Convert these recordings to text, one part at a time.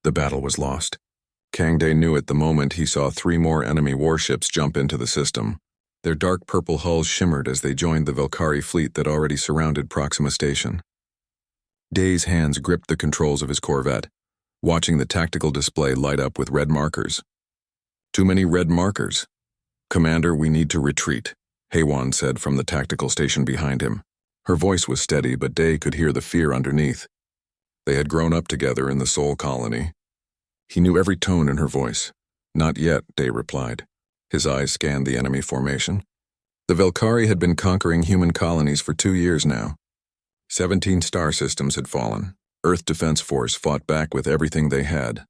The battle was lost. Kang Day knew it the moment he saw 3 more enemy warships jump into the system. Their dark purple hulls shimmered as they joined the Valkyrie fleet that already surrounded Proxima Station. Day's hands gripped the controls of his Corvette, watching the tactical display light up with red markers. Too many red markers. "Commander, we need to retreat," HFY said from the tactical station behind him. Her voice was steady, but Day could hear the fear underneath. They had grown up together in the Soul Colony. He knew every tone in her voice. "Not yet," Day replied. His eyes scanned the enemy formation. The Valkyrie had been conquering human colonies for 2 years now. 17 star systems had fallen. Earth Defense Force fought back with everything they had.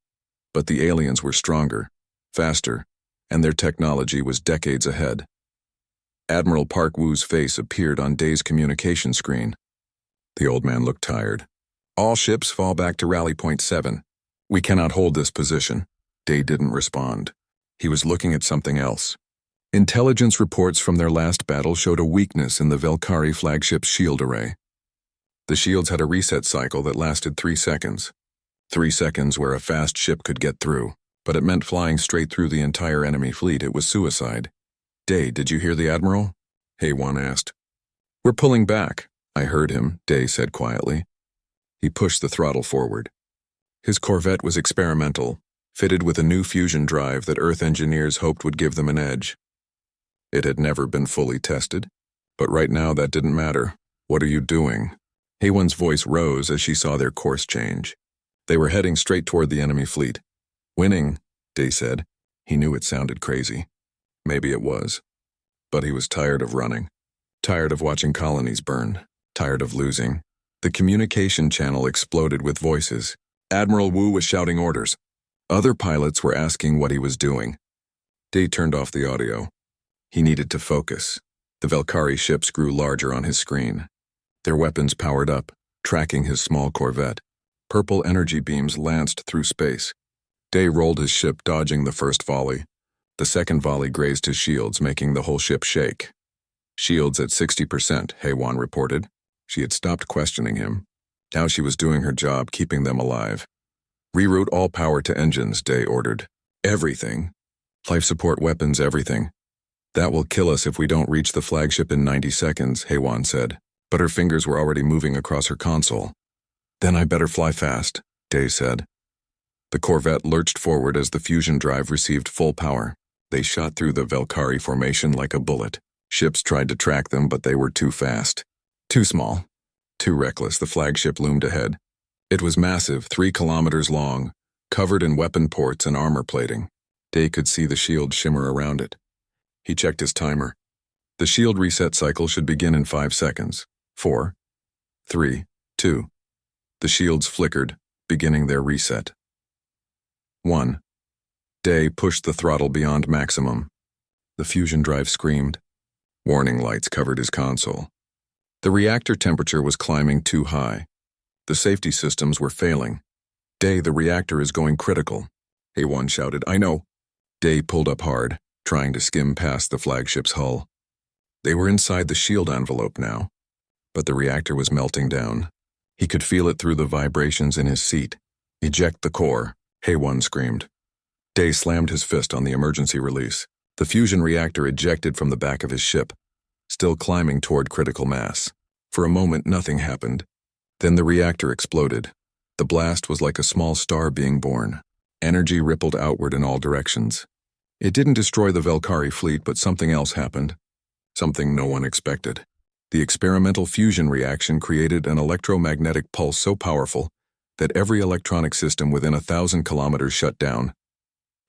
But the aliens were stronger, faster, and their technology was decades ahead. Admiral Park Woo's face appeared on Day's communication screen. The old man looked tired. "All ships fall back to Rally Point 7. We cannot hold this position." Day didn't respond. He was looking at something else. Intelligence reports from their last battle showed a weakness in the Valkyrie flagship's shield array. The shields had a reset cycle that lasted 3 seconds. 3 seconds where a fast ship could get through, but it meant flying straight through the entire enemy fleet. It was suicide. "Day, did you hear the Admiral?" HFY asked. "We're pulling back," I heard him, Day said quietly. He pushed the throttle forward. His Corvette was experimental, fitted with a new fusion drive that Earth engineers hoped would give them an edge. It had never been fully tested, but right now that didn't matter. "What are you doing?" HFY's voice rose as she saw their course change. They were heading straight toward the enemy fleet. "Winning," Day said. He knew it sounded crazy. Maybe it was. But he was tired of running. Tired of watching colonies burn. Tired of losing. The communication channel exploded with voices. Admiral Wu was shouting orders. Other pilots were asking what he was doing. Day turned off the audio. He needed to focus. The Valkyrie ships grew larger on his screen. Their weapons powered up, tracking his small Corvette. Purple energy beams lanced through space. Day rolled his ship, dodging the first volley. The second volley grazed his shields, making the whole ship shake. "Shields at 60%, HFY reported. She had stopped questioning him. Now she was doing her job, keeping them alive. "Reroute all power to engines," Day ordered. "Everything. Life support weapons, everything. That will kill us if we don't reach the flagship in 90 seconds, HFY said, but her fingers were already moving across her console. "Then I better fly fast," Day said. The Corvette lurched forward as the fusion drive received full power. They shot through the Valkyrie formation like a bullet. Ships tried to track them, but they were too fast. Too small. Too reckless. The flagship loomed ahead. It was massive, 3 kilometers long, covered in weapon ports and armor plating. Day could see the shield shimmer around it. He checked his timer. The shield reset cycle should begin in 5 seconds. 4, 3, 2. The shields flickered, beginning their reset. 1. Day pushed the throttle beyond maximum. The fusion drive screamed. Warning lights covered his console. The reactor temperature was climbing too high. The safety systems were failing. "Day, the reactor is going critical," HFY shouted. "I know." Day pulled up hard, trying to skim past the flagship's hull. They were inside the shield envelope now, but the reactor was melting down. He could feel it through the vibrations in his seat. "Eject the core," HFY screamed. Day slammed his fist on the emergency release. The fusion reactor ejected from the back of his ship, still climbing toward critical mass. For a moment, nothing happened. Then the reactor exploded. The blast was like a small star being born. Energy rippled outward in all directions. It didn't destroy the Valkyrie fleet, but something else happened. Something no one expected. The experimental fusion reaction created an electromagnetic pulse so powerful that every electronic system within 1,000 kilometers shut down.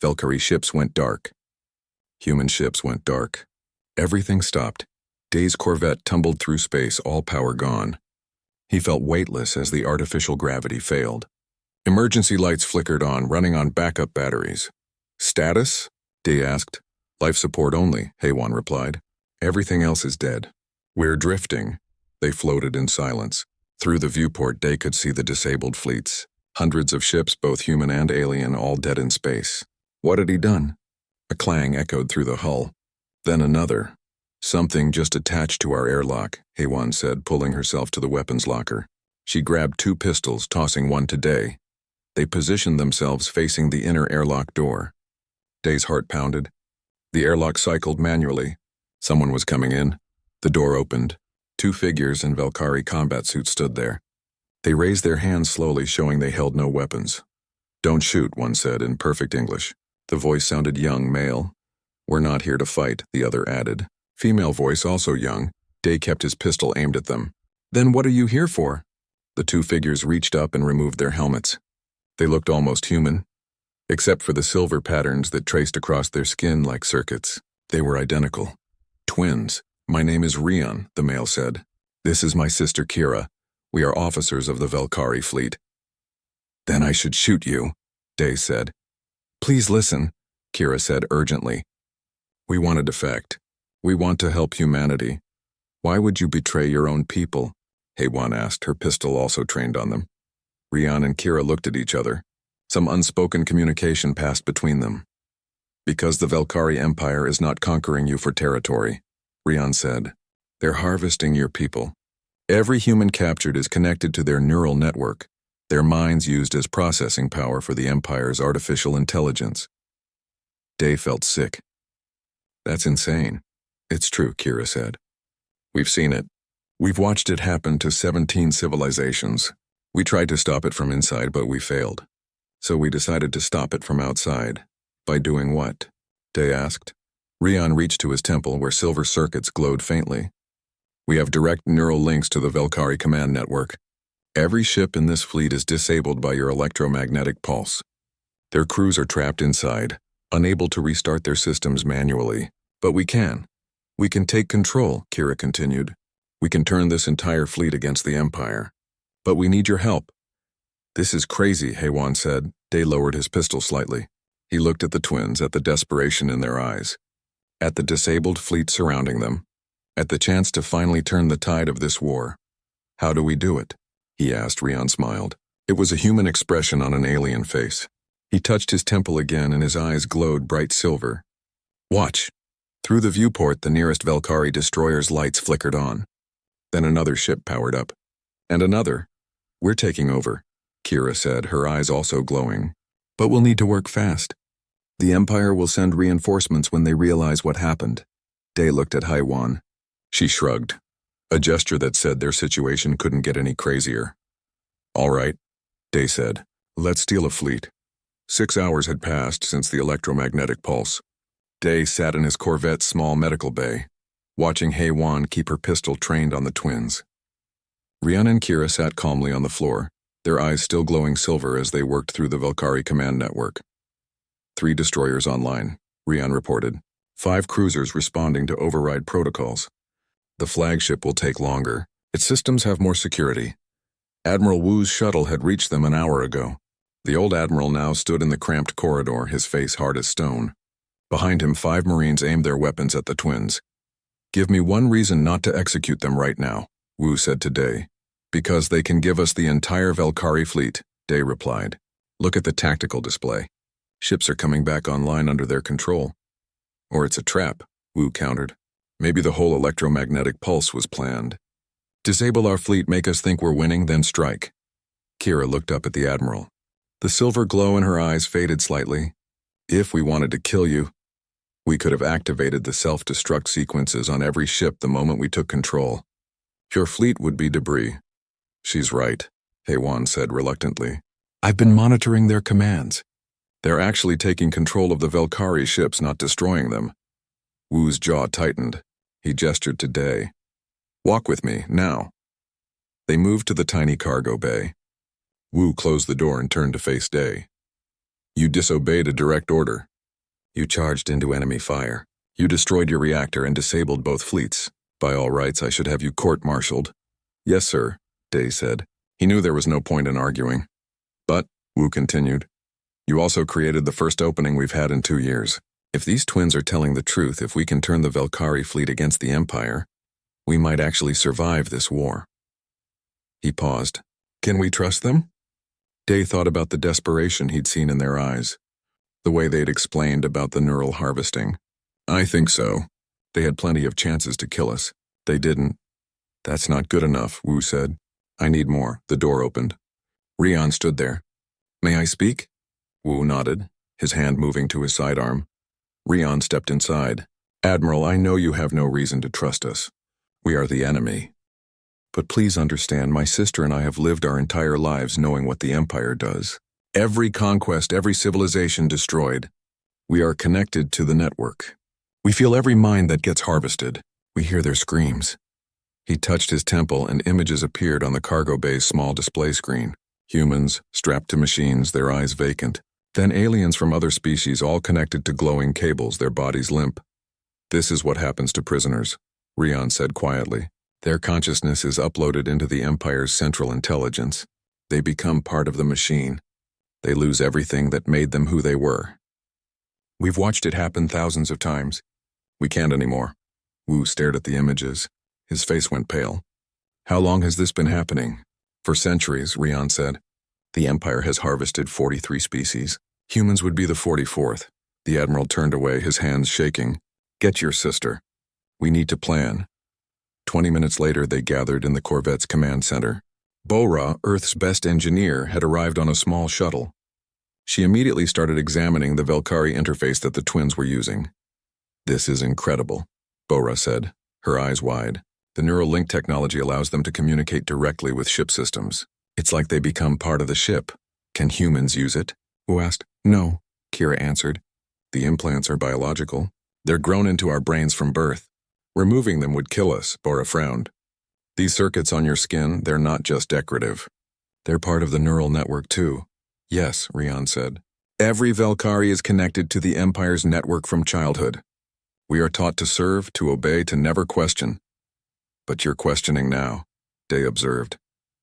Valkyrie ships went dark. Human ships went dark. Everything stopped. Day's Corvette tumbled through space, all power gone. He felt weightless as the artificial gravity failed. Emergency lights flickered on, running on backup batteries. "Status?" Day asked. "Life support only," HFY replied. "Everything else is dead." "We're drifting." They floated in silence. Through the viewport, Day could see the disabled fleets. Hundreds of ships, both human and alien, all dead in space. What had he done? A clang echoed through the hull. Then another. "Something just attached to our airlock," HFY said, pulling herself to the weapons locker. She grabbed 2 pistols, tossing one to Day. They positioned themselves facing the inner airlock door. Day's heart pounded. The airlock cycled manually. Someone was coming in. The door opened. 2 figures in Valkyrie combat suits stood there. They raised their hands slowly, showing they held no weapons. "Don't shoot," one said in perfect English. The voice sounded young, male. "We're not here to fight," the other added. Female voice, also young. Day kept his pistol aimed at them. "Then what are you here for?" The 2 figures reached up and removed their helmets. They looked almost human, except for the silver patterns that traced across their skin like circuits. They were identical. Twins. "My name is Rion," the male said. "This is my sister Kira. We are officers of the Valkyrie fleet." "Then I should shoot you," Day said. "Please listen," Kira said urgently. "We want a defect. We want to help humanity. Why would you betray your own people?" HFY asked, her pistol also trained on them. Rion and Kira looked at each other. Some unspoken communication passed between them. "Because the Valkyrie Empire is not conquering you for territory," Rion said. "They're harvesting your people. Every human captured is connected to their neural network, their minds used as processing power for the Empire's artificial intelligence." Day felt sick. "That's insane." "It's true," Kira said. "We've seen it. We've watched it happen to 17 civilizations. We tried to stop it from inside, but we failed. So we decided to stop it from outside." "By doing what?" Day asked. Rion reached to his temple where silver circuits glowed faintly. "We have direct neural links to the Valkyrie command network. Every ship in this fleet is disabled by your electromagnetic pulse. Their crews are trapped inside, unable to restart their systems manually. But we can. We can take control," Kira continued. "We can turn this entire fleet against the Empire. But we need your help." "This is crazy," HFY said. Day lowered his pistol slightly. He looked at the twins, at the desperation in their eyes, at the disabled fleet surrounding them, at the chance to finally turn the tide of this war. "How do we do it?" he asked. Rion smiled. It was a human expression on an alien face. He touched his temple again and his eyes glowed bright silver. "Watch." Through the viewport, the nearest Valkyrie destroyer's lights flickered on. Then another ship powered up. And another. "We're taking over," Kira said, her eyes also glowing. "But we'll need to work fast. The Empire will send reinforcements when they realize what happened." Day looked at HFY. She shrugged, a gesture that said their situation couldn't get any crazier. "All right," Day said. "Let's steal a fleet." 6 hours had passed since the electromagnetic pulse. Day sat in his Corvette's small medical bay, watching HFY keep her pistol trained on the twins. Rion and Kira sat calmly on the floor, their eyes still glowing silver as they worked through the Valkyrie command network. 3 destroyers online, Rion reported. 5 cruisers responding to override protocols. The flagship will take longer. Its systems have more security. Admiral Wu's shuttle had reached them an hour ago. The old admiral now stood in the cramped corridor, his face hard as stone. Behind him, 5 Marines aimed their weapons at the twins. "Give me one reason not to execute them right now," Wu said to Day. "Because they can give us the entire Valkyrie fleet," Day replied. "Look at the tactical display. Ships are coming back online under their control." "Or it's a trap," Wu countered. "Maybe the whole electromagnetic pulse was planned. Disable our fleet, make us think we're winning, then strike." Kira looked up at the admiral. The silver glow in her eyes faded slightly. "If we wanted to kill you, we could have activated the self-destruct sequences on every ship the moment we took control. Your fleet would be debris." "She's right," HFY said reluctantly. "I've been monitoring their commands. They're actually taking control of the Valkyrie ships, not destroying them." Wu's jaw tightened. He gestured to Day. "Walk with me, now." They moved to the tiny cargo bay. Wu closed the door and turned to face Day. "You disobeyed a direct order. You charged into enemy fire. You destroyed your reactor and disabled both fleets. By all rights, I should have you court-martialed." "Yes, sir," Day said. He knew there was no point in arguing. "But," Wu continued, "you also created the first opening we've had in 2 years. If these twins are telling the truth, if we can turn the Valkyrie fleet against the Empire, we might actually survive this war." He paused. "Can we trust them?" Day thought about the desperation he'd seen in their eyes, the way they'd explained about the neural harvesting. "I think so. They had plenty of chances to kill us. They didn't." "That's not good enough," Wu said. "I need more." The door opened. Rion stood there. May I speak? Wu nodded, his hand moving to his sidearm. Rion stepped inside. Admiral, I know you have no reason to trust us. We are the enemy. But please understand, my sister and I have lived our entire lives knowing what the Empire does. Every conquest, every civilization destroyed. We are connected to the network. We feel every mind that gets harvested. We hear their screams. He touched his temple and images appeared on the cargo bay's small display screen. Humans, strapped to machines, their eyes vacant. Then aliens from other species all connected to glowing cables, their bodies limp. This is what happens to prisoners, Rion said quietly. Their consciousness is uploaded into the Empire's central intelligence. They become part of the machine. They lose everything that made them who they were. We've watched it happen thousands of times. We can't anymore. Wu stared at the images. His face went pale. How long has this been happening? For centuries, Rion said. The Empire has harvested 43 species. Humans would be the 44th. The Admiral turned away, his hands shaking. Get your sister. We need to plan. 20 minutes later, they gathered in the Corvette's command center. Bora, Earth's best engineer, had arrived on a small shuttle. She immediately started examining the Velkari interface that the twins were using. This is incredible, Bora said, her eyes wide. The neural link technology allows them to communicate directly with ship systems. It's like they become part of the ship. Can humans use it? Wu asked. No, Kira answered. The implants are biological. They're grown into our brains from birth. Removing them would kill us, Bora frowned. These circuits on your skin, they're not just decorative. They're part of the neural network too. Yes, Rion said. Every Velkari is connected to the Empire's network from childhood. We are taught to serve, to obey, to never question. But you're questioning now, Day observed.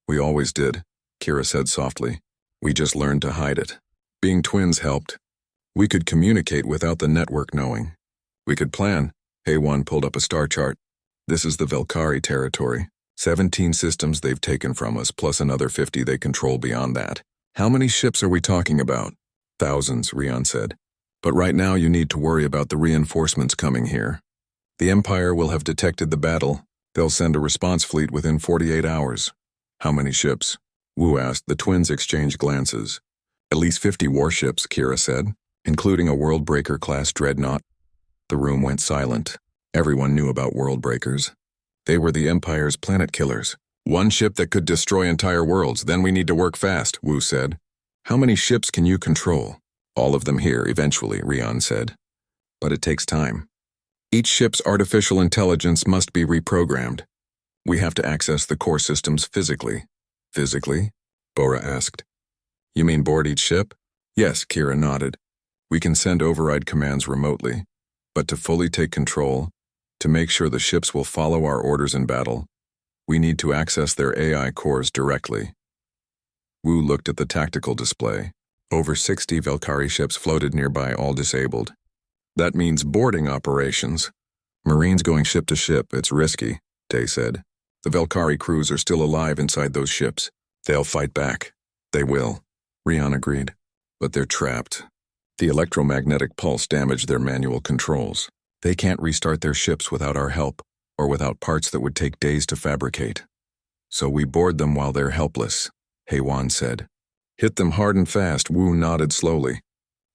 We always did, Kira said softly. We just learned to hide it. Being twins helped. We could communicate without the network knowing. We could plan. HFY pulled up a star chart. This is the Velkari territory. 17 systems they've taken from us, plus another 50 they control beyond that. How many ships are we talking about? Thousands, Rion said. But right now you need to worry about the reinforcements coming here. The Empire will have detected the battle. They'll send a response fleet within 48 hours. How many ships? Wu asked. The twins exchanged glances. At least 50 warships, Kira said, including a Worldbreaker-class dreadnought. The room went silent. Everyone knew about Worldbreakers. They were the Empire's planet killers. One ship that could destroy entire worlds, then we need to work fast, Wu said. How many ships can you control? All of them here, eventually, Rion said. But it takes time. Each ship's artificial intelligence must be reprogrammed. We have to access the core systems physically. Physically? Bora asked. You mean board each ship? Yes, Kira nodded. We can send override commands remotely. But to fully take control, to make sure the ships will follow our orders in battle, we need to access their AI cores directly. Wu looked at the tactical display. Over 60 Velkari ships floated nearby, all disabled. That means boarding operations. Marines going ship to ship, it's risky, Day said. The Velkari crews are still alive inside those ships. They'll fight back. They will, Rion agreed. But they're trapped. The electromagnetic pulse damaged their manual controls. They can't restart their ships without our help, or without parts that would take days to fabricate. So we board them while they're helpless, HFY said. Hit them hard and fast, Wu nodded slowly.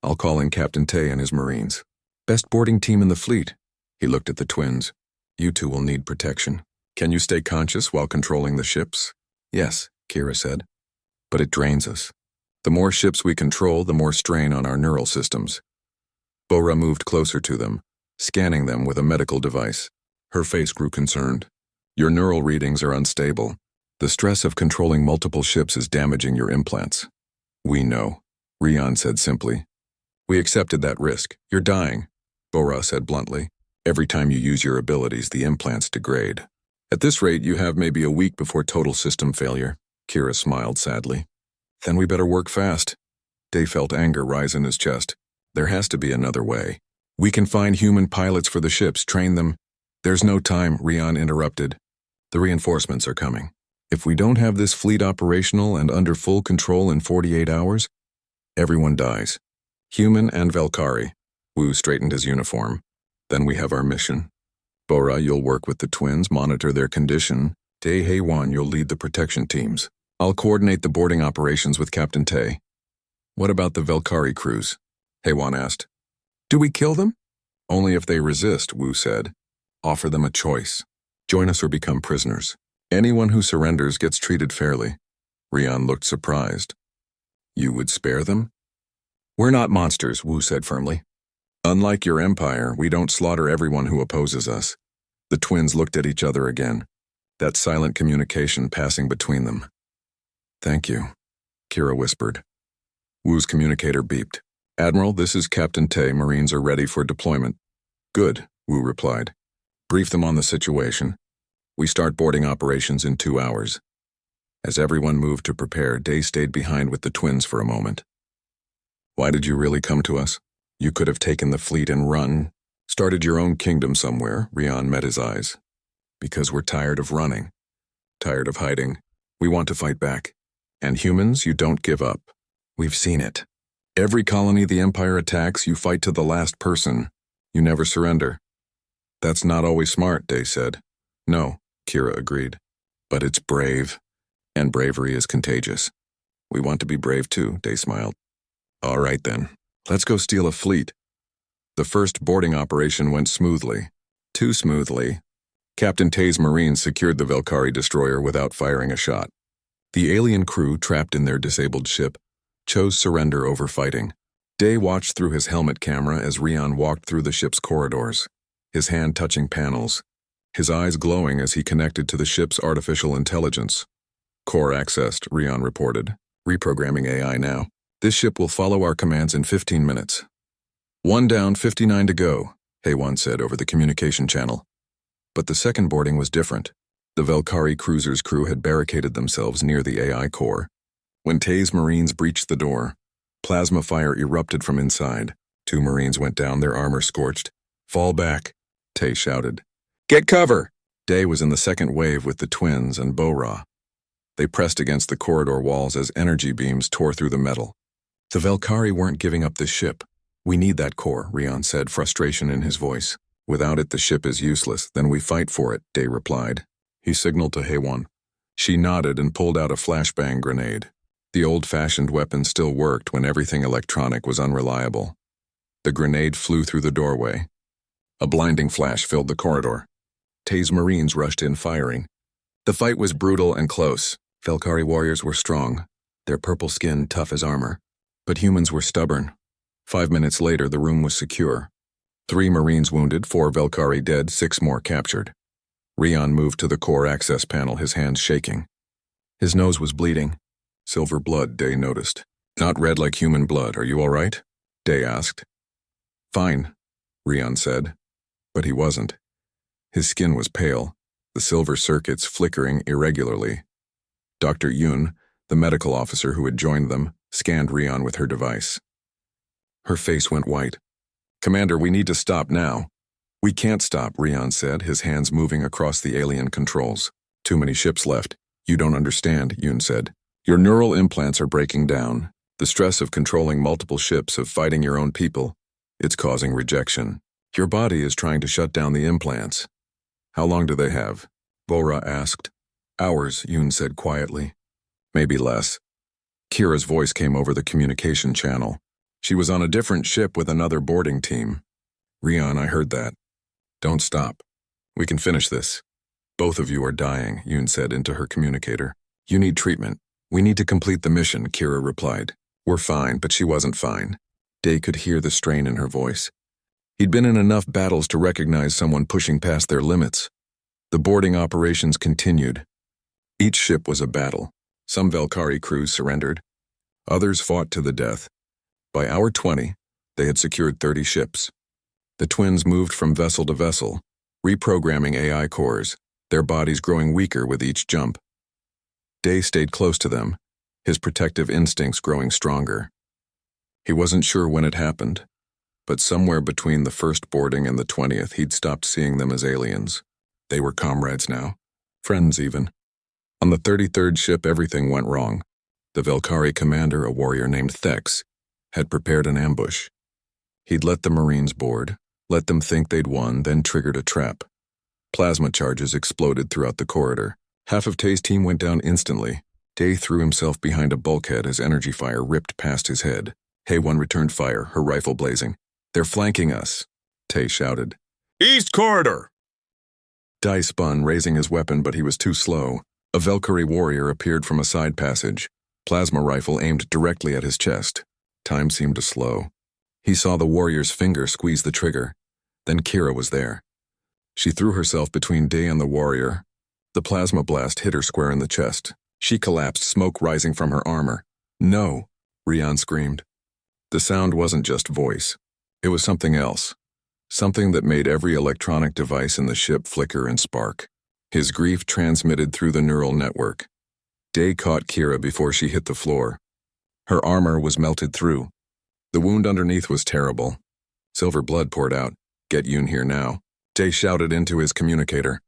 I'll call in Captain Tay and his Marines. Best boarding team in the fleet. He looked at the twins. You two will need protection. Can you stay conscious while controlling the ships? Yes, Kira said. But it drains us. The more ships we control, the more strain on our neural systems. Bora moved closer to them, scanning them with a medical device. Her face grew concerned. Your neural readings are unstable. The stress of controlling multiple ships is damaging your implants. We know, Rion said simply. We accepted that risk. You're dying, Bora said bluntly. Every time you use your abilities, the implants degrade. At this rate, you have maybe a week before total system failure. Kira smiled sadly. Then we better work fast. Day felt anger rise in his chest. There has to be another way. We can find human pilots for the ships, train them. There's no time, Rion interrupted. The reinforcements are coming. If we don't have this fleet operational and under full control in 48 hours, everyone dies. Human and Velkari. Wu straightened his uniform. Then we have our mission. Bora, you'll work with the twins, monitor their condition. Day HFY, you'll lead the protection teams. I'll coordinate the boarding operations with Captain Tay. What about the Velkari crews? Haywan asked. Do we kill them? Only if they resist, Wu said. Offer them a choice. Join us or become prisoners. Anyone who surrenders gets treated fairly. Rian looked surprised. You would spare them? We're not monsters, Wu said firmly. Unlike your empire, we don't slaughter everyone who opposes us. The twins looked at each other again, that silent communication passing between them. Thank you, Kira whispered. Wu's communicator beeped. Admiral, this is Captain Tay. Marines are ready for deployment. Good, Wu replied. Brief them on the situation. We start boarding operations in 2 hours. As everyone moved to prepare, Day stayed behind with the twins for a moment. Why did you really come to us? You could have taken the fleet and run, started your own kingdom somewhere. Rian met his eyes. Because we're tired of running, tired of hiding. We want to fight back. And humans, you don't give up. We've seen it. Every colony the Empire attacks, you fight to the last person. You never surrender. That's not always smart, Day said. No, Kira agreed. But it's brave. And bravery is contagious. We want to be brave too, Day smiled. All right then, let's go steal a fleet. The first boarding operation went smoothly. Too smoothly. Captain Tay's Marines secured the Velkari destroyer without firing a shot. The alien crew, trapped in their disabled ship, chose surrender over fighting. Day watched through his helmet camera as Rian walked through the ship's corridors, his hand touching panels, his eyes glowing as he connected to the ship's artificial intelligence. Core accessed, Rian reported. Reprogramming AI now. This ship will follow our commands in 15 minutes. 1 down, 59 to go, Haywan said over the communication channel. But the second boarding was different. The Velkari cruiser's crew had barricaded themselves near the AI core. When Tay's Marines breached the door, plasma fire erupted from inside. 2 Marines went down, their armor scorched. Fall back, Tay shouted. Get cover! Day was in the second wave with the twins and Bo-Ra. They pressed against the corridor walls as energy beams tore through the metal. The Velkari weren't giving up this ship. We need that core, Rian said, frustration in his voice. Without it, the ship is useless. Then we fight for it, Day replied. He signaled to Haywan. She nodded and pulled out a flashbang grenade. The old-fashioned weapon still worked when everything electronic was unreliable. The grenade flew through the doorway. A blinding flash filled the corridor. Tay's Marines rushed in, firing. The fight was brutal and close. Velkari warriors were strong, their purple skin tough as armor. But humans were stubborn. 5 minutes later, the room was secure. 3 Marines wounded, 4 Velkari dead, 6 more captured. Rian moved to the core access panel, his hands shaking. His nose was bleeding. Silver blood, Day noticed. Not red like human blood. Are you all right? Day asked. Fine, Rian said. But he wasn't. His skin was pale, the silver circuits flickering irregularly. Dr. Yoon, the medical officer who had joined them, scanned Rian with her device. Her face went white. Commander, we need to stop now. We can't stop, Rian said, his hands moving across the alien controls. Too many ships left. You don't understand, Yoon said. Your neural implants are breaking down. The stress of controlling multiple ships, of fighting your own people, it's causing rejection. Your body is trying to shut down the implants. How long do they have? Bo-Ra asked. Hours, Yoon said quietly. Maybe less. Kira's voice came over the communication channel. She was on a different ship with another boarding team. Rian, I heard that. Don't stop. We can finish this. Both of you are dying, Yoon said into her communicator. You need treatment. We need to complete the mission, Kira replied. We're fine, but she wasn't fine. Day could hear the strain in her voice. He'd been in enough battles to recognize someone pushing past their limits. The boarding operations continued. Each ship was a battle. Some Velkari crews surrendered. Others fought to the death. By hour 20, they had secured 30 ships. The twins moved from vessel to vessel, reprogramming AI cores, their bodies growing weaker with each jump. Day stayed close to them, his protective instincts growing stronger. He wasn't sure when it happened, but somewhere between the first boarding and the 20th, he'd stopped seeing them as aliens. They were comrades now, friends even. On the 33rd ship, everything went wrong. The Velkari commander, a warrior named Thex, had prepared an ambush. He'd let the Marines board, let them think they'd won, then triggered a trap. Plasma charges exploded throughout the corridor. Half of Tay's team went down instantly. Day threw himself behind a bulkhead as energy fire ripped past his head. HFY returned fire, her rifle blazing. "They're flanking us," Tay shouted. "East corridor!" Day spun, raising his weapon, but he was too slow. A Valkyrie warrior appeared from a side passage, plasma rifle aimed directly at his chest. Time seemed to slow. He saw the warrior's finger squeeze the trigger. Then Kira was there. She threw herself between Day and the warrior. The plasma blast hit her square in the chest. She collapsed, smoke rising from her armor. "No," Rian screamed. The sound wasn't just voice. It was something else. Something that made every electronic device in the ship flicker and spark. His grief transmitted through the neural network. Day caught Kira before she hit the floor. Her armor was melted through. The wound underneath was terrible. Silver blood poured out. "Get Yoon here now," Day shouted into his communicator.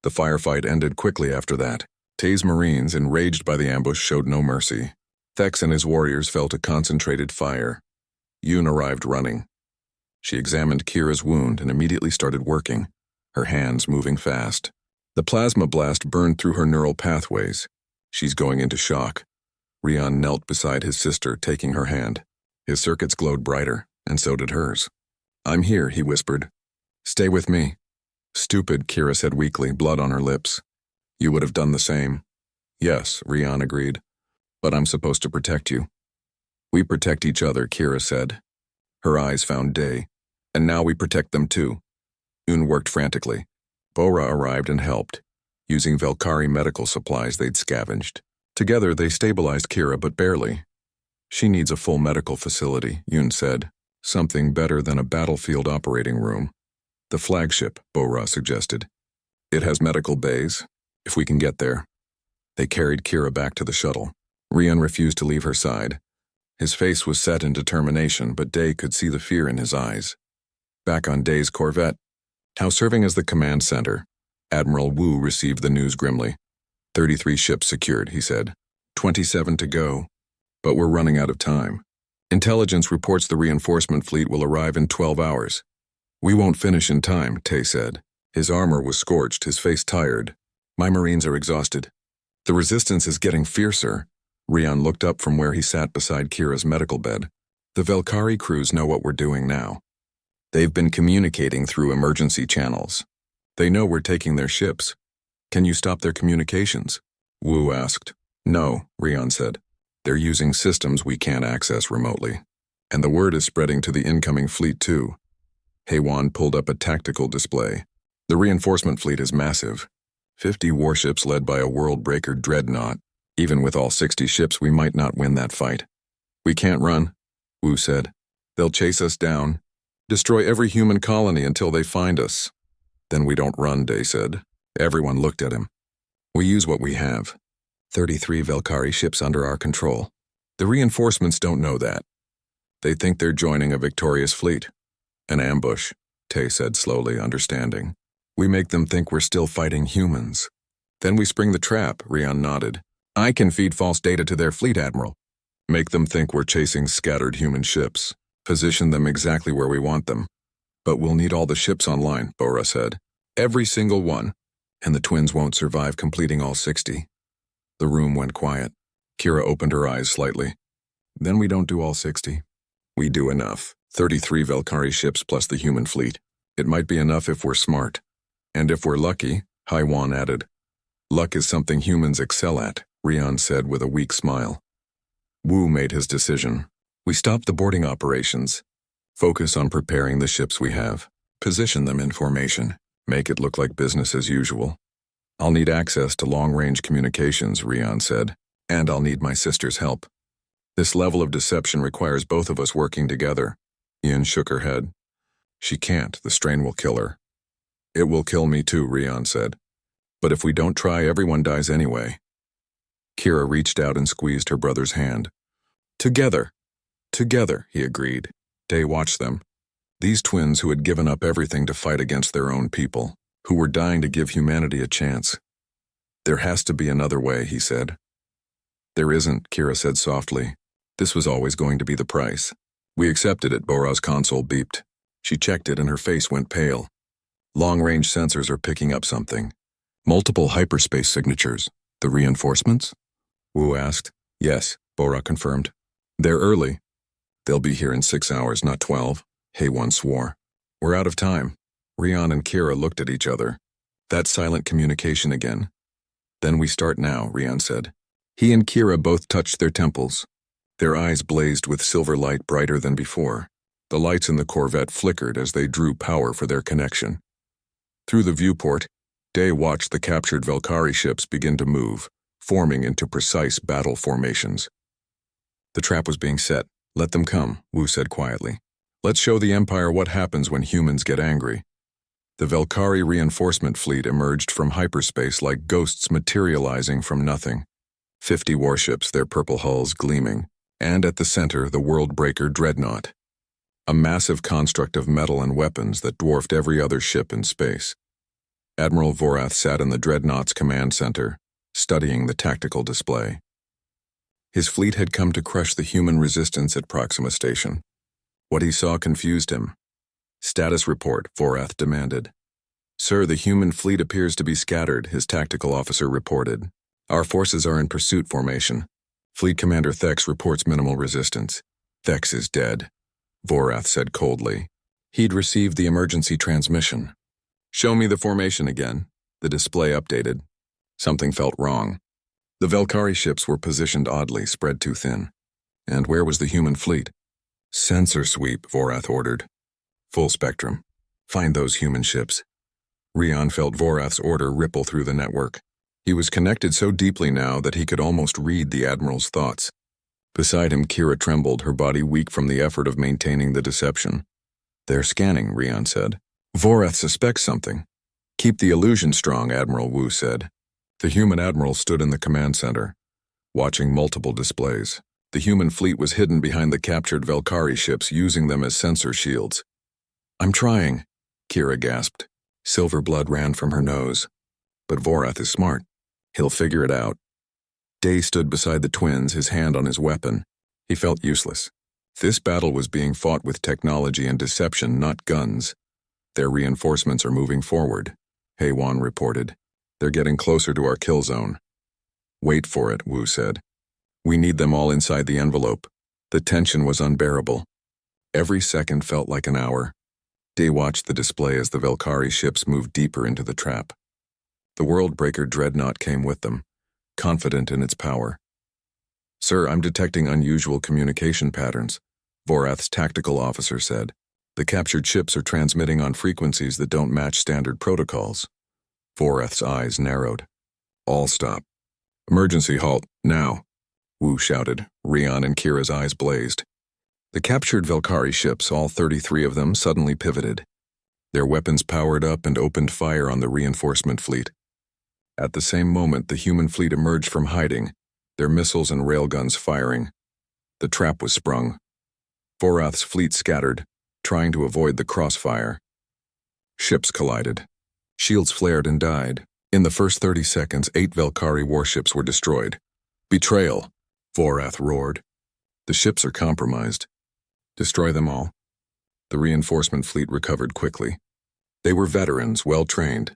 The firefight ended quickly after that. Tay's Marines, enraged by the ambush, showed no mercy. Thex and his warriors fell to concentrated fire. Yoon arrived running. She examined Kira's wound and immediately started working, her hands moving fast. The plasma blast burned through her neural pathways. "She's going into shock." Rian knelt beside his sister, taking her hand. His circuits glowed brighter, and so did hers. "I'm here," he whispered. "Stay with me." "Stupid," Kira said weakly, blood on her lips. "You would have done the same." "Yes," Rian agreed. "But I'm supposed to protect you." "We protect each other," Kira said. Her eyes found Day. "And now we protect them too." Yoon worked frantically. Bora arrived and helped, using Valkyrie medical supplies they'd scavenged. Together they stabilized Kira, but barely. "She needs a full medical facility," Yoon said. "Something better than a battlefield operating room." "The flagship," Bora suggested. "It has medical bays, if we can get there." They carried Kira back to the shuttle. Rian refused to leave her side. His face was set in determination, but Day could see the fear in his eyes. Back on Day's Corvette, now serving as the command center, Admiral Wu received the news grimly. 33 ships secured, he said. 27 to go. But we're running out of time. Intelligence reports the reinforcement fleet will arrive in 12 hours. "We won't finish in time," Tay said. His armor was scorched, his face tired. "My Marines are exhausted. The resistance is getting fiercer." Rian looked up from where he sat beside Kira's medical bed. "The Valkyrie crews know what we're doing now. They've been communicating through emergency channels. They know we're taking their ships. Can you stop their communications?" Wu asked. "No," Rian said. "They're using systems we can't access remotely. And the word is spreading to the incoming fleet too." HFY pulled up a tactical display. "The reinforcement fleet is massive. 50 warships led by a world-breaker dreadnought. Even with all 60 ships, we might not win that fight." "We can't run," Wu said. "They'll chase us down. Destroy every human colony until they find us." "Then we don't run," Day said. Everyone looked at him. "We use what we have. 33 Valkyrie ships under our control. The reinforcements don't know that. They think they're joining a victorious fleet." "An ambush," Tay said slowly, understanding. "We make them think we're still fighting humans. Then we spring the trap," Rian nodded. "I can feed false data to their fleet, Admiral. Make them think we're chasing scattered human ships. Position them exactly where we want them. But we'll need all the ships online," Bora said. "Every single one. And the twins won't survive completing all 60. The room went quiet. Kira opened her eyes slightly. "Then we don't do all 60. We do enough. 33 Valkyrie ships plus the human fleet. It might be enough if we're smart. And if we're lucky," HFY added. "Luck is something humans excel at," Rian said with a weak smile. Wu made his decision. "We stop the boarding operations. Focus on preparing the ships we have. Position them in formation. Make it look like business as usual. I'll need access to long-range communications," Rian said. "And I'll need my sister's help. This level of deception requires both of us working together." Ian shook her head. "She can't. The strain will kill her." "It will kill me too," Rian said. "But if we don't try, everyone dies anyway." Kira reached out and squeezed her brother's hand. "Together. Together," he agreed. Day watched them. These twins who had given up everything to fight against their own people, who were dying to give humanity a chance. "There has to be another way," he said. "There isn't," Kira said softly. "This was always going to be the price." "We accepted it," Bora's console beeped. She checked it and her face went pale. "Long-range sensors are picking up something. Multiple hyperspace signatures. The reinforcements?" Wu asked. Yes, Bora confirmed. They're early. They'll be here in 6 hours, not 12, HFY swore. We're out of time. Rian and Kira looked at each other. That silent communication again. Then we start now, Rian said. He and Kira both touched their temples. Their eyes blazed with silver light brighter than before. The lights in the Corvette flickered as they drew power for their connection. Through the viewport, Day watched the captured Valkyrie ships begin to move, forming into precise battle formations. The trap was being set. Let them come, Wu said quietly. Let's show the Empire what happens when humans get angry. The Valkyrie reinforcement fleet emerged from hyperspace like ghosts materializing from nothing. 50 warships, their purple hulls gleaming, and at the center the world-breaker dreadnought. A massive construct of metal and weapons that dwarfed every other ship in space. Admiral Vorath sat in the dreadnought's command center, studying the tactical display. His fleet had come to crush the human resistance at Proxima Station. What he saw confused him. Status report, Vorath demanded. Sir, the human fleet appears to be scattered, his tactical officer reported. Our forces are in pursuit formation. Fleet Commander Thex reports minimal resistance. Thex is dead, Vorath said coldly. He'd received the emergency transmission. Show me the formation again, the display updated. Something felt wrong. The Valkyrie ships were positioned oddly, spread too thin. And where was the human fleet? Sensor sweep, Vorath ordered. Full spectrum. Find those human ships. Rian felt Vorath's order ripple through the network. He was connected so deeply now that he could almost read the Admiral's thoughts. Beside him, Kira trembled, her body weak from the effort of maintaining the deception. They're scanning, Rian said. Vorath suspects something. Keep the illusion strong, Admiral Wu said. The human admiral stood in the command center, watching multiple displays. The human fleet was hidden behind the captured Valkyrie ships, using them as sensor shields. I'm trying, Kira gasped. Silver blood ran from her nose. But Vorath is smart. He'll figure it out. Day stood beside the twins, his hand on his weapon. He felt useless. This battle was being fought with technology and deception, not guns. Their reinforcements are moving forward, HFY reported. They're getting closer to our kill zone. Wait for it, Wu said. We need them all inside the envelope. The tension was unbearable. Every second felt like an hour. Day watched the display as the Valkyrie ships moved deeper into the trap. The world-breaker dreadnought came with them, confident in its power. Sir, I'm detecting unusual communication patterns, Vorath's tactical officer said. The captured ships are transmitting on frequencies that don't match standard protocols. Vorath's eyes narrowed. All stop. Emergency halt, now, Wu shouted. Rian and Kira's eyes blazed. The captured Valkyrie ships, all 33 of them, suddenly pivoted. Their weapons powered up and opened fire on the reinforcement fleet. At the same moment, the human fleet emerged from hiding, their missiles and railguns firing. The trap was sprung. Vorath's fleet scattered, trying to avoid the crossfire. Ships collided. Shields flared and died. In the first 30 seconds, 8 Valkyrie warships were destroyed. Betrayal, Vorath roared. The ships are compromised. Destroy them all. The reinforcement fleet recovered quickly. They were veterans, well-trained.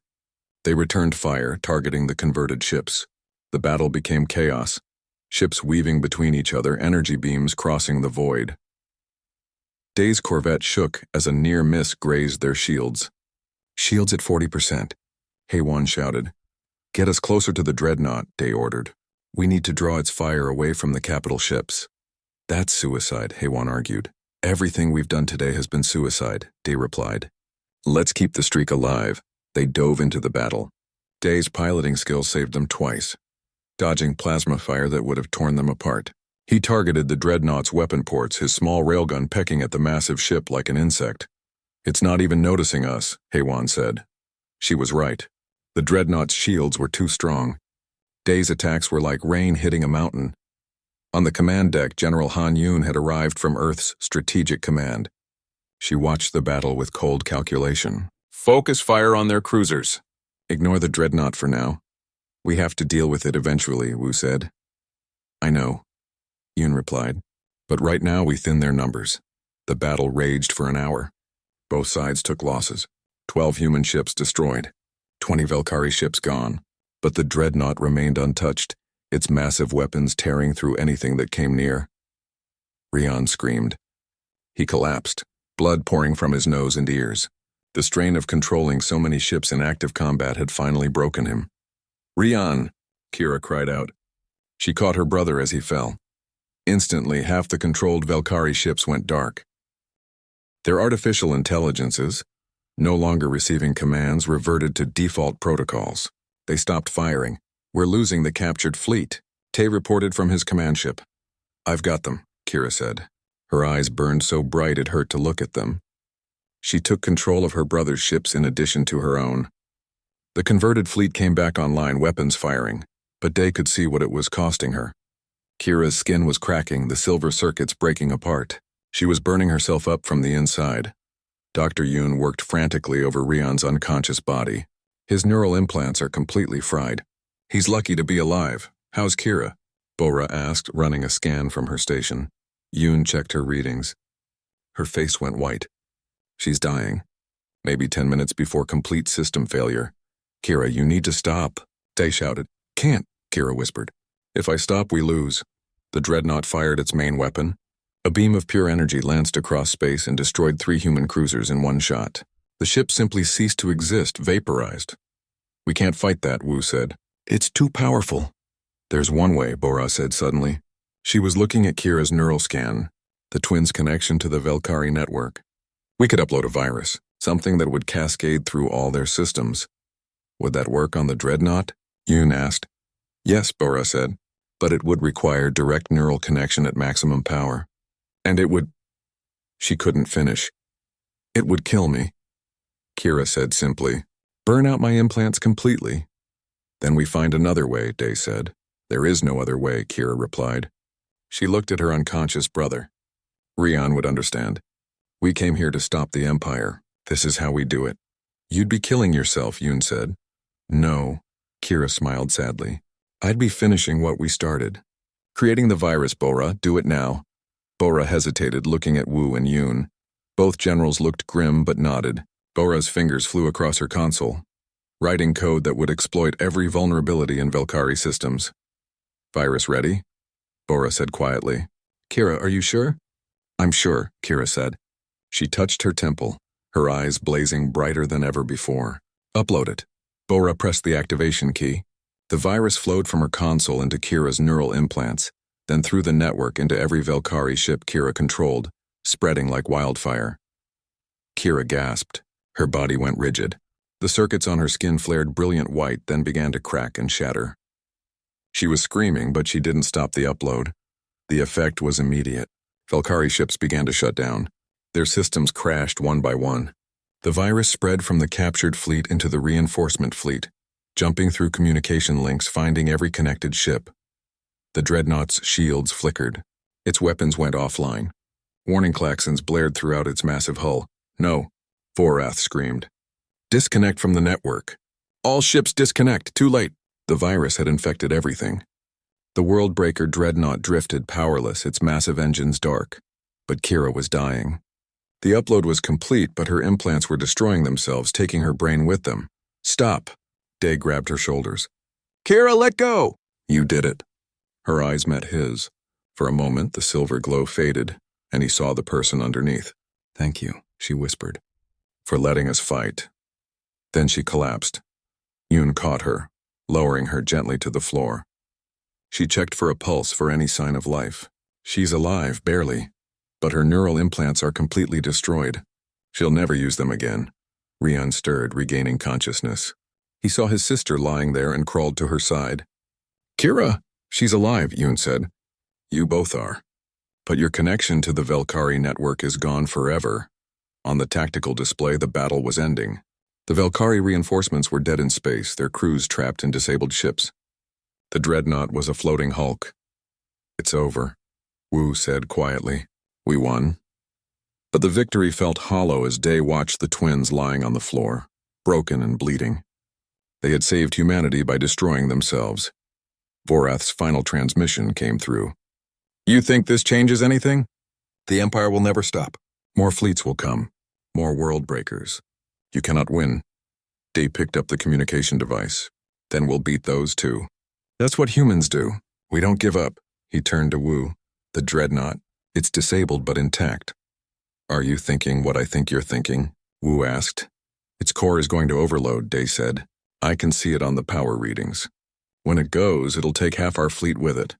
They returned fire, targeting the converted ships. The battle became chaos. Ships weaving between each other, energy beams crossing the void. Day's Corvette shook as a near miss grazed their shields. Shields at 40%, HFY shouted. Get us closer to the dreadnought, Day ordered. We need to draw its fire away from the capital ships. That's suicide, HFY argued. Everything we've done today has been suicide, Day replied. Let's keep the streak alive. They dove into the battle. Day's piloting skills saved them twice, dodging plasma fire that would have torn them apart. He targeted the dreadnought's weapon ports, his small railgun pecking at the massive ship like an insect. It's not even noticing us, HFY said. She was right. The dreadnought's shields were too strong. Day's attacks were like rain hitting a mountain. On the command deck, General Han Yun had arrived from Earth's Strategic Command. She watched the battle with cold calculation. Focus fire on their cruisers. Ignore the dreadnought for now. We have to deal with it eventually, Wu said. I know, Yun replied. But right now we thin their numbers. The battle raged for an hour. Both sides took losses. 12 human ships destroyed. 20 Valkyrie ships gone. But the dreadnought remained untouched, its massive weapons tearing through anything that came near. Rian screamed. He collapsed, blood pouring from his nose and ears. The strain of controlling so many ships in active combat had finally broken him. "Rian!" Kira cried out. She caught her brother as he fell. Instantly, half the controlled Valkyrie ships went dark. Their artificial intelligences, no longer receiving commands, reverted to default protocols. They stopped firing. "We're losing the captured fleet," Tay reported from his command ship. "I've got them," Kira said. Her eyes burned so bright it hurt to look at them. She took control of her brother's ships in addition to her own. The converted fleet came back online, weapons firing, but Day could see what it was costing her. Kira's skin was cracking, the silver circuits breaking apart. She was burning herself up from the inside. Dr. Yoon worked frantically over Rian's unconscious body. His neural implants are completely fried. "He's lucky to be alive. How's Kira?" Bora asked, running a scan from her station. Yoon checked her readings. Her face went white. "She's dying. Maybe 10 minutes before complete system failure." "Kira, you need to stop," Day shouted. "Can't," Kira whispered. "If I stop, we lose." The dreadnought fired its main weapon. A beam of pure energy lanced across space and destroyed 3 human cruisers in one shot. The ship simply ceased to exist, vaporized. "We can't fight that," Wu said. "It's too powerful." "There's one way," Bora said suddenly. She was looking at Kira's neural scan, the twins' connection to the Valkyrie network. "We could upload a virus, something that would cascade through all their systems." "Would that work on the dreadnought?" Yoon asked. "Yes," Bora said, "but it would require direct neural connection at maximum power. And it would—" She couldn't finish. "It would kill me," Kira said simply. "Burn out my implants completely." "Then we find another way," Day said. "There is no other way," Kira replied. She looked at her unconscious brother. "Rian would understand. We came here to stop the Empire. This is how we do it." "You'd be killing yourself," Yoon said. "No," Kira smiled sadly. "I'd be finishing what we started. Creating the virus, Bora. Do it now." Bora hesitated, looking at Wu and Yoon. Both generals looked grim but nodded. Bora's fingers flew across her console, writing code that would exploit every vulnerability in Valkyrie systems. "Virus ready?" Bora said quietly. "Kira, are you sure?" "I'm sure," Kira said. She touched her temple, her eyes blazing brighter than ever before. "Upload it." Bora pressed the activation key. The virus flowed from her console into Kira's neural implants, then through the network into every Valkyrie ship Kira controlled, spreading like wildfire. Kira gasped. Her body went rigid. The circuits on her skin flared brilliant white, then began to crack and shatter. She was screaming, but she didn't stop the upload. The effect was immediate. Valkyrie ships began to shut down. Their systems crashed one by one. The virus spread from the captured fleet into the reinforcement fleet, jumping through communication links, finding every connected ship. The dreadnought's shields flickered. Its weapons went offline. Warning klaxons blared throughout its massive hull. "No," Vorath screamed. "Disconnect from the network. All ships disconnect. Too late." The virus had infected everything. The Worldbreaker dreadnought drifted powerless, its massive engines dark. But Kira was dying. The upload was complete, but her implants were destroying themselves, taking her brain with them. "Stop." Day grabbed her shoulders. "Kira, let go!" "You did it." Her eyes met his. For a moment, the silver glow faded, and he saw the person underneath. "Thank you," she whispered, "for letting us fight." Then she collapsed. Yoon caught her, lowering her gently to the floor. She checked for a pulse, for any sign of life. She's alive, barely, but her neural implants are completely destroyed. She'll never use them again. Rian stirred, regaining consciousness. He saw his sister lying there and crawled to her side. "Kira!" "She's alive," Yoon said. "You both are. But your connection to the Valkyrie network is gone forever." On the tactical display, the battle was ending. The Valkyrie reinforcements were dead in space, their crews trapped in disabled ships. The dreadnought was a floating hulk. "It's over," Wu said quietly. "We won." But the victory felt hollow as Day watched the twins lying on the floor, broken and bleeding. They had saved humanity by destroying themselves. Vorath's final transmission came through. "You think this changes anything?" "The Empire will never stop. More fleets will come. More world breakers. You cannot win." Day picked up the communication device. "Then we'll beat those too." That's what humans do. We don't give up. He turned to Wu. The dreadnought. It's disabled but intact. Are you thinking what I think you're thinking? Wu asked. Its core is going to overload, Day said. I can see it on the power readings. When it goes, it'll take half our fleet with it.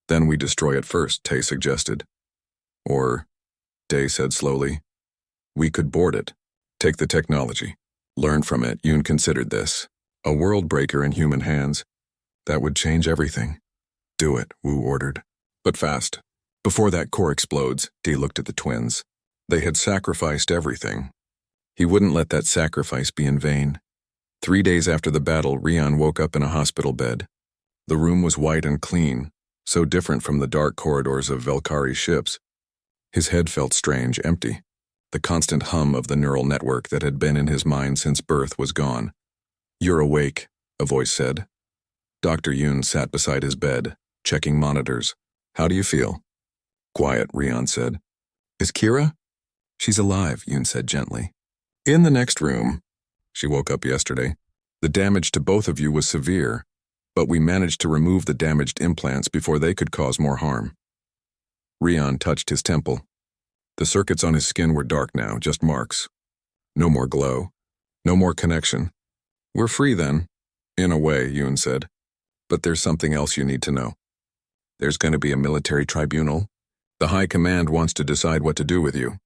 Then we destroy it first, Tay suggested. Or, Day said slowly, we could board it. Take the technology. Learn from it. Yoon considered this. A world breaker in human hands. That would change everything. Do it, Wu ordered. But fast. Before that core explodes, Day looked at the twins. They had sacrificed everything. He wouldn't let that sacrifice be in vain. 3 days after the battle, Rian woke up in a hospital bed. The room was white and clean, so different from the dark corridors of Velkari ships. His head felt strange, empty. The constant hum of the neural network that had been in his mind since birth was gone. You're awake, a voice said. Dr. Yoon sat beside his bed, checking monitors. How do you feel? Quiet, Rian said. Is Kira? She's alive, Yoon said gently. In the next room. She woke up yesterday. The damage to both of you was severe, but we managed to remove the damaged implants before they could cause more harm. Rian touched his temple. The circuits on his skin were dark now, just marks. No more glow. No more connection. We're free then. In a way, Yoon said. But there's something else you need to know. There's going to be a military tribunal. The High Command wants to decide what to do with you.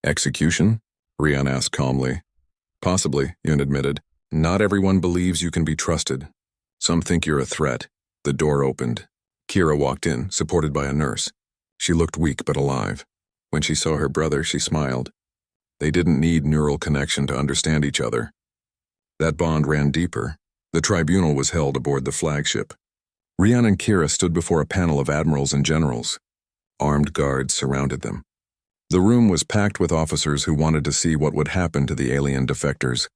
Execution? Rian asked calmly. Possibly, Yoon admitted. Not everyone believes you can be trusted. Some think you're a threat. The door opened. Kira walked in, supported by a nurse. She looked weak but alive. When she saw her brother, she smiled. They didn't need neural connection to understand each other. That bond ran deeper. The tribunal was held aboard the flagship. Rian and Kira stood before a panel of admirals and generals. Armed guards surrounded them. The room was packed with officers who wanted to see what would happen to the alien defectors.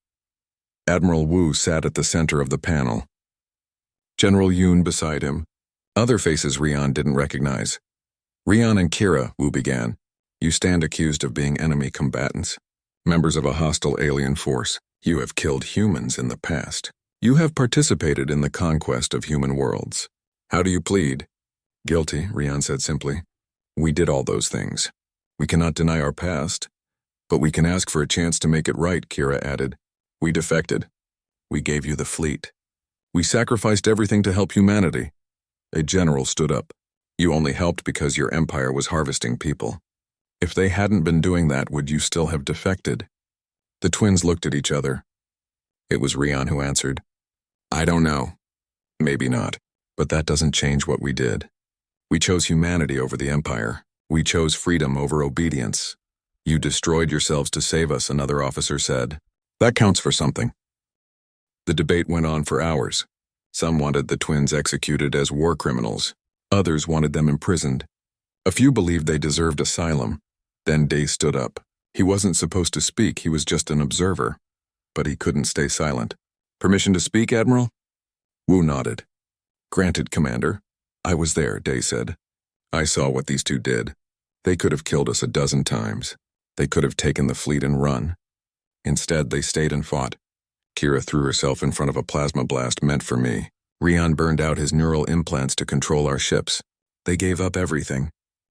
Admiral Wu sat at the center of the panel. General Yoon beside him. Other faces Rian didn't recognize. Rian and Kira, Wu began. You stand accused of being enemy combatants, members of a hostile alien force. You have killed humans in the past. You have participated in the conquest of human worlds. How do you plead? Guilty, Rian said simply. We did all those things. We cannot deny our past, but we can ask for a chance to make it right, Kira added. We defected. We gave you the fleet. We sacrificed everything to help humanity. A general stood up. You only helped because your empire was harvesting people. If they hadn't been doing that, would you still have defected? The twins looked at each other. It was Rian who answered. I don't know. Maybe not, but that doesn't change what we did. We chose humanity over the empire. We chose freedom over obedience. You destroyed yourselves to save us, another officer said. That counts for something. The debate went on for hours. Some wanted the twins executed as war criminals. Others wanted them imprisoned. A few believed they deserved asylum. Then Day stood up. He wasn't supposed to speak, he was just an observer. But he couldn't stay silent. Permission to speak, Admiral? Wu nodded. Granted, Commander. I was there, Day said. I saw what these two did. They could have killed us a dozen times. They could have taken the fleet and run. Instead, they stayed and fought. Kira threw herself in front of a plasma blast meant for me. Rian burned out his neural implants to control our ships. They gave up everything.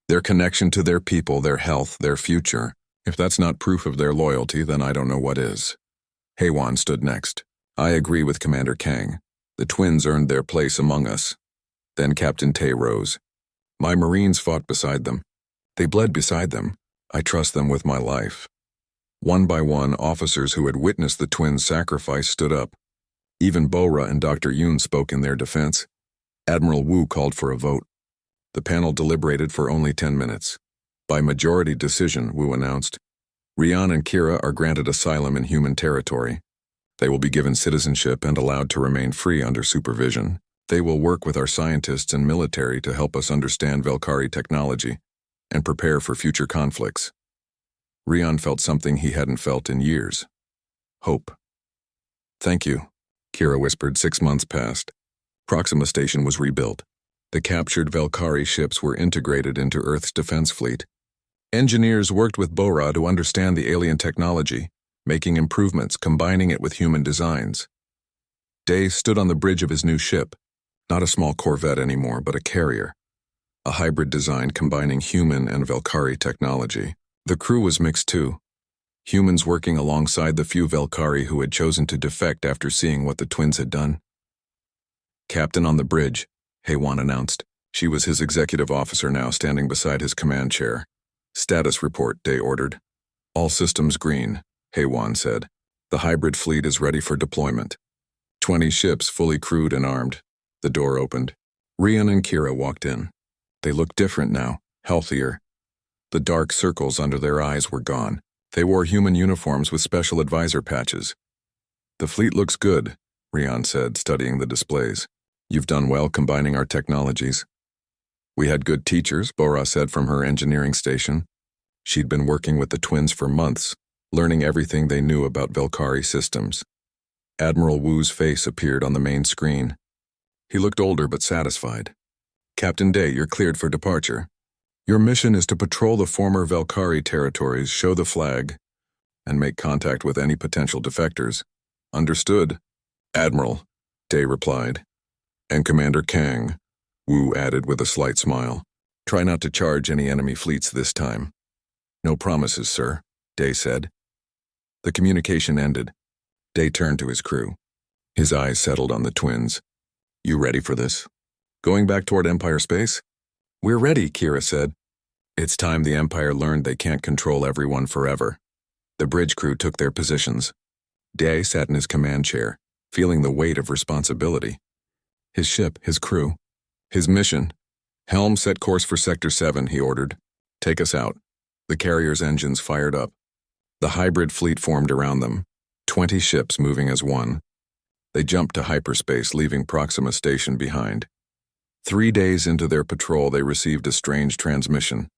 Their connection to their people, their health, their future. If that's not proof of their loyalty, then I don't know what is. Heiwan stood next. I agree with Commander Kang. The twins earned their place among us. Then Captain Tay rose. My Marines fought beside them. They bled beside them. I trust them with my life. One by one, officers who had witnessed the twins' sacrifice stood up. Even Bora and Dr. Yoon spoke in their defense. Admiral Wu called for a vote. The panel deliberated for only 10 minutes. By majority decision, Wu announced, Rian and Kira are granted asylum in human territory. They will be given citizenship and allowed to remain free under supervision. They will work with our scientists and military to help us understand Velkari technology and prepare for future conflicts. Rian felt something he hadn't felt in years. Hope. Thank you, Kira whispered. 6 months passed. Proxima Station was rebuilt. The captured Velkari ships were integrated into Earth's defense fleet. Engineers worked with Bora to understand the alien technology, making improvements, combining it with human designs. Day stood on the bridge of his new ship. Not a small corvette anymore, but a carrier. A hybrid design combining human and Velkhari technology. The crew was mixed too. Humans working alongside the few Velkhari who had chosen to defect after seeing what the twins had done. "Captain on the bridge," HFY announced. She was his executive officer now, standing beside his command chair. "Status report," Day ordered. "All systems green," HFY said. "The hybrid fleet is ready for deployment." 20 ships fully crewed and armed. The door opened. Rian and Kira walked in. They looked different now, healthier. The dark circles under their eyes were gone. They wore human uniforms with special advisor patches. "The fleet looks good," Rian said, studying the displays. "You've done well combining our technologies." "We had good teachers," Bora said from her engineering station. She'd been working with the twins for months, learning everything they knew about Velkhari systems. Admiral Wu's face appeared on the main screen. He looked older but satisfied. "Captain Day, you're cleared for departure. Your mission is to patrol the former Velkhari territories, show the flag, and make contact with any potential defectors." "Understood, Admiral," Day replied. "And Commander Kang," Wu added with a slight smile. "Try not to charge any enemy fleets this time." "No promises, sir," Day said. The communication ended. Day turned to his crew. His eyes settled on the twins. "You ready for this? Going back toward Empire space?" "We're ready," Kira said. "It's time the Empire learned they can't control everyone forever." The bridge crew took their positions. Day sat in his command chair, feeling the weight of responsibility. His ship, his crew, his mission. "Helm, set course for Sector 7, he ordered. "Take us out." The carrier's engines fired up. The hybrid fleet formed around them, 20 ships moving as one. They jumped to hyperspace, leaving Proxima Station behind. 3 days into their patrol, they received a strange transmission.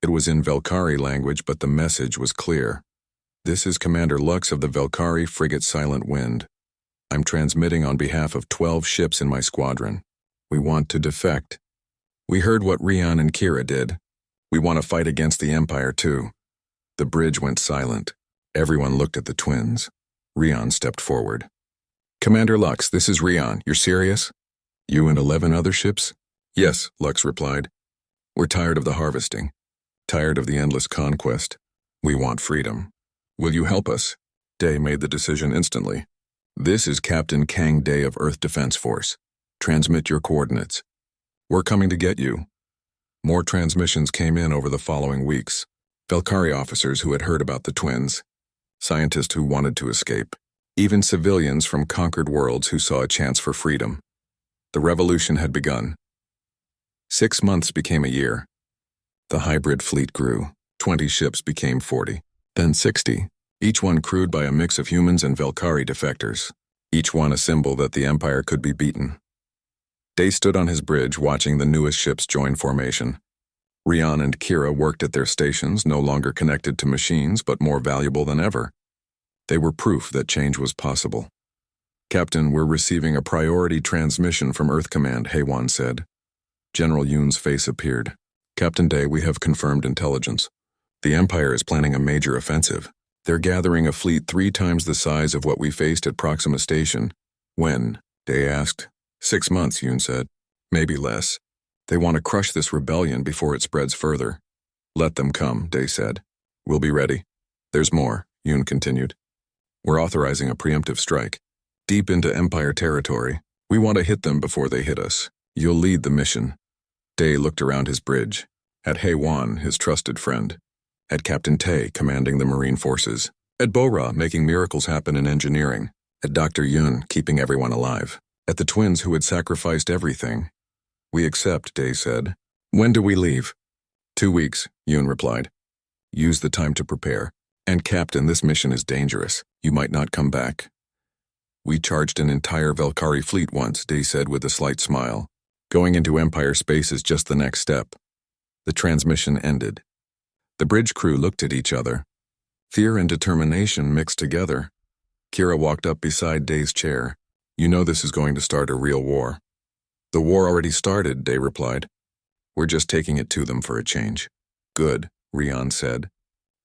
It was in Velkhari language, but the message was clear. "This is Commander Lux of the Velkhari frigate Silent Wind. I'm transmitting on behalf of 12 ships in my squadron. We want to defect. We heard what Rian and Kira did. We want to fight against the Empire too." The bridge went silent. Everyone looked at the twins. Rian stepped forward. "Commander Lux, this is Rian. You're serious? You and 11 other ships?" "Yes," Lux replied. "We're tired of the harvesting. Tired of the endless conquest. We want freedom. Will you help us?" Day made the decision instantly. "This is Captain Kang Day of Earth Defense Force. Transmit your coordinates. We're coming to get you." More transmissions came in over the following weeks. Velkhari officers who had heard about the twins. Scientists who wanted to escape. Even civilians from conquered worlds who saw a chance for freedom. The revolution had begun. 6 months became a year. The hybrid fleet grew. 20 ships became 40, then 60, each one crewed by a mix of humans and Velkhari defectors, each one a symbol that the Empire could be beaten. Day stood on his bridge watching the newest ships join formation. Rian and Kira worked at their stations, no longer connected to machines, but more valuable than ever. They were proof that change was possible. "Captain, we're receiving a priority transmission from Earth Command," HFY said. General Yoon's face appeared. "Captain Day, we have confirmed intelligence. The Empire is planning a major offensive. They're gathering a fleet 3 times the size of what we faced at Proxima Station." "When?" Day asked. 6 months, Yoon said. "Maybe less. They want to crush this rebellion before it spreads further." "Let them come," Day said. "We'll be ready." "There's more," Yoon continued. "We're authorizing a preemptive strike. Deep into Empire territory. We want to hit them before they hit us. You'll lead the mission." Day looked around his bridge. At HFY, his trusted friend. At Captain Tay, commanding the Marine Forces. At Bora, making miracles happen in engineering. At Dr. Yoon, keeping everyone alive. At the twins who had sacrificed everything. "We accept," Day said. "When do we leave?" 2 weeks, Yoon replied. "Use the time to prepare. And Captain, this mission is dangerous. You might not come back." "We charged an entire Velkhari fleet once," Day said with a slight smile. "Going into Empire space is just the next step." The transmission ended. The bridge crew looked at each other. Fear and determination mixed together. Kira walked up beside Day's chair. "You know this is going to start a real war." "The war already started," Day replied. "We're just taking it to them for a change." "Good," Rian said.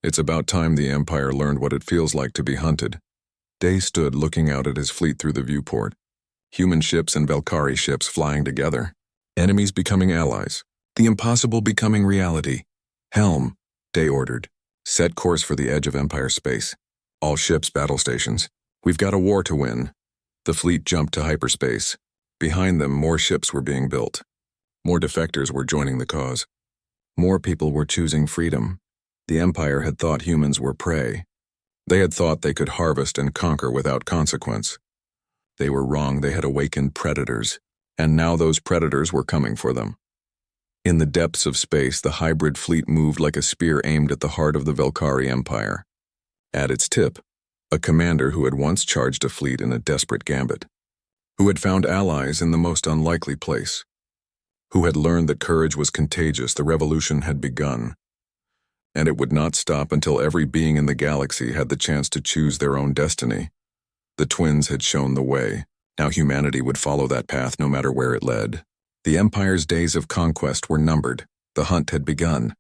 "It's about time the Empire learned what it feels like to be hunted." Day stood looking out at his fleet through the viewport. Human ships and Velkari ships flying together. Enemies becoming allies. The impossible becoming reality. Helm, Day ordered. Set course for the edge of Empire space. All ships battle stations. We've got a war to win. The fleet jumped to hyperspace. Behind them, more ships were being built. More defectors were joining the cause. More people were choosing freedom. The Empire had thought humans were prey. They had thought they could harvest and conquer without consequence. They were wrong. They had awakened predators, and now those predators were coming for them. In the depths of space, the hybrid fleet moved like a spear aimed at the heart of the Velkari Empire. At its tip, a commander who had once charged a fleet in a desperate gambit, who had found allies in the most unlikely place, who had learned that courage was contagious. The revolution had begun, and it would not stop until every being in the galaxy had the chance to choose their own destiny. The twins had shown the way. Now humanity would follow that path no matter where it led. The Empire's days of conquest were numbered. The hunt had begun.